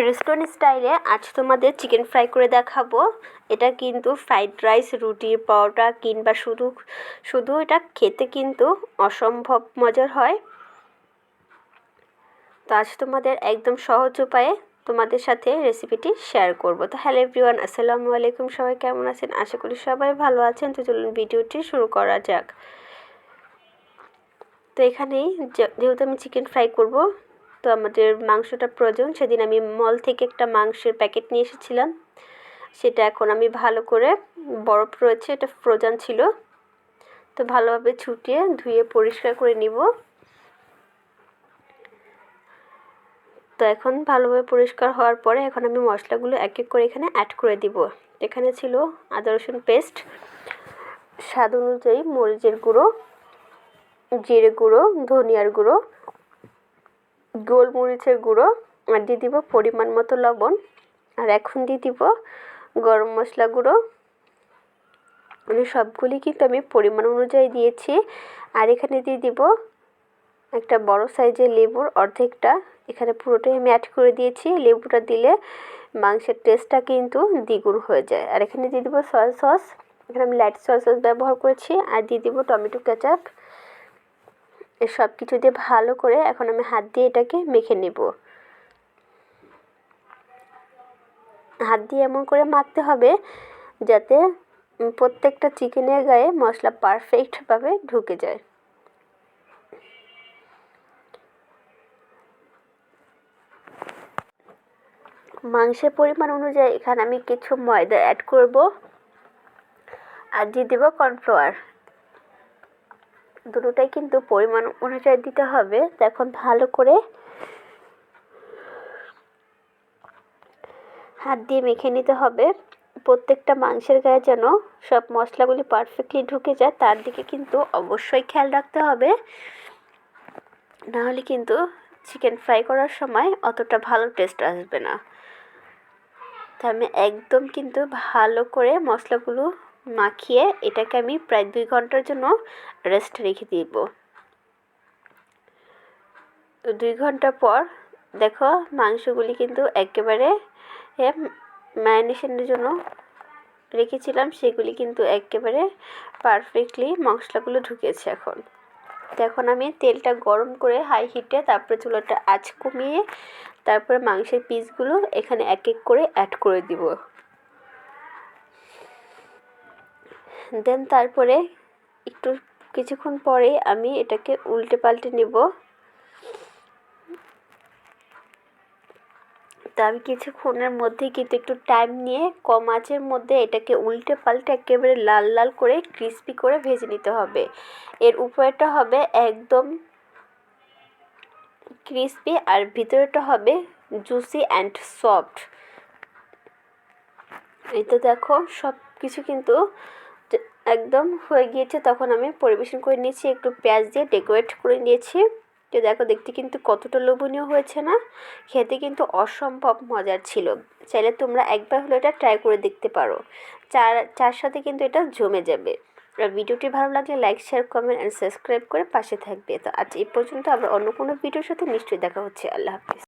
Restaurant স্টাইলে আজ তোমাদের চিকেন ফ্রাই করে দেখাবো। এটা কিন্তু ফ্রাইড রাইস, রুটি, পরোটা কিংবা শুধু শুধু এটা খেতে কিন্তু অসম্ভব মজার হয়। তো আজ তোমাদের একদম সহজ উপায়ে তোমাদের সাথে রেসিপিটি শেয়ার করব। তো হ্যালো এভরিওয়ান, আসসালামু আলাইকুম। সবাই কেমন আছেন? আশা করি সবাই ভালো আছেন। তো চলুন ভিডিওটি শুরু করা যাক। তো এখানেই যেহেতু আমি চিকেন ফ্রাই করব, তো আমাদের মাংসটা প্রয়োজন। সেদিন আমি মল থেকে একটা মাংসের প্যাকেট নিয়ে এসেছিলাম, সেটা এখন আমি ভালো করে, বরফ রয়েছে, এটা ফ্রোজেন ছিল, তো ভালোভাবে ছুটিয়ে ধুয়ে পরিষ্কার করে নিব। তো এখন ভালোভাবে পরিষ্কার হওয়ার পরে এখন আমি মশলাগুলো এক এক করে এখানে অ্যাড করে দিব। এখানে ছিল আদা রসুন পেস্ট, স্বাদ অনুযায়ী মরিচের গুঁড়ো, জিরে গুঁড়ো, ধনিয়ার গুঁড়ো, গোলমরিচের গুঁড়ো, আর দিয়ে দিব পরিমাণ মতো লবণ। আর এখন দিয়ে দিব গরম মশলা গুঁড়ো। মানে সবগুলি কিন্তু আমি পরিমাণ অনুযায়ী দিয়েছি। আর এখানে দিয়ে দিব একটা বড় সাইজের লেবুর অর্ধেকটা, এখানে পুরোটাই আমি অ্যাড করে দিয়েছি। লেবুটা দিলে মাংসের টেস্টটা কিন্তু দ্বিগুণ হয়ে যায়। আর এখানে দিয়ে দিব সয়া সস, এখানে আমি লাইট সয়া সস ব্যবহার করেছি। আর দিয়ে দিব টমেটো কেচাপ। এই সব কিছু দিয়ে ভালো করে এখন আমি হাত দিয়ে এটাকে মেখে নেব। হাত দিয়ে এমন করে মাখতে হবে যাতে প্রত্যেকটা চিকেনের গায়ে মশলা পারফেক্টভাবে ঢুকে যায়। মাংসের পরিমাণ অনুযায়ী এখানে আমি কিছু ময়দা অ্যাড করব আর দিয়ে দেবো কর্নফ্লাওয়ার। দুটোটাই কিন্তু পরিমাণ অনুযায়ী দিতে হবে। তো এখন ভালো করে হাত দিয়ে মেখে নিতে হবে। প্রত্যেকটা মাংসের গায়ে যেন সব মশলাগুলি পারফেক্টলি ঢুকে যায়, তার দিকে কিন্তু অবশ্যই খেয়াল রাখতে হবে, নাহলে কিন্তু চিকেন ফ্রাই করার সময় অতটা ভালো টেস্ট আসবে না। তো আমি একদম কিন্তু ভালো করে মশলাগুলো মাখিয়ে এটাকে আমি প্রায় 2 ঘন্টার জন্য রেস্ট রেখে দিব। তো 2 ঘন্টা পর দেখো মাংসগুলি কিন্তু একেবারে ম্যারিনেশনের জন্য রেখেছিলাম, সেগুলি কিন্তু একেবারে পারফেক্টলি মশলাগুলো ঢুকেছে এখন। তো এখন আমি তেলটা গরম করে হাই হিটে, তারপরে চুলাটা আঁচ কমিয়ে, তারপরে মাংসের পিসগুলো এখানে এক এক করে অ্যাড করে দিব। দেন তারপরে একটু কিছুক্ষণ পরে আমি এটাকে উল্টে পাল্টে নেব। তো আমি কিছুক্ষণের মধ্যেই কিন্তু একটু টাইম নিয়ে কম আঁচের মধ্যে এটাকে উল্টে পাল্টে একেবারে লাল লাল করে ক্রিস্পি করে ভেজে নিতে হবে। এর উপরেটা হবে একদম ক্রিস্পি আর ভিতরেটা হবে জুসি অ্যান্ড সফট। এই তো দেখো সব কিছু কিন্তু একদম হয়ে গিয়েছে। তখন আমি পরিবেশন করে নিয়েছি, একটু পেঁয়াজ দিয়ে ডেকোরেট করে নিয়েছি। তো দেখো দেখতে কিন্তু কতটা লোভনীয় হয়েছে না? খেতে কিন্তু অসম্ভব মজার ছিল। চাইলে তোমরা একবার হলো এটা ট্রাই করে দেখতে পারো। চার সাথে কিন্তু এটা জমে যাবে। আর ভিডিওটি ভালো লাগলে like, share, comment and subscribe করে পাশে থাকবে। তো আজ এই পর্যন্ত, আবার অন্য কোনো ভিডিওর সাথে নিশ্চয়ই দেখা হচ্ছে। আল্লাহ হাফিজ।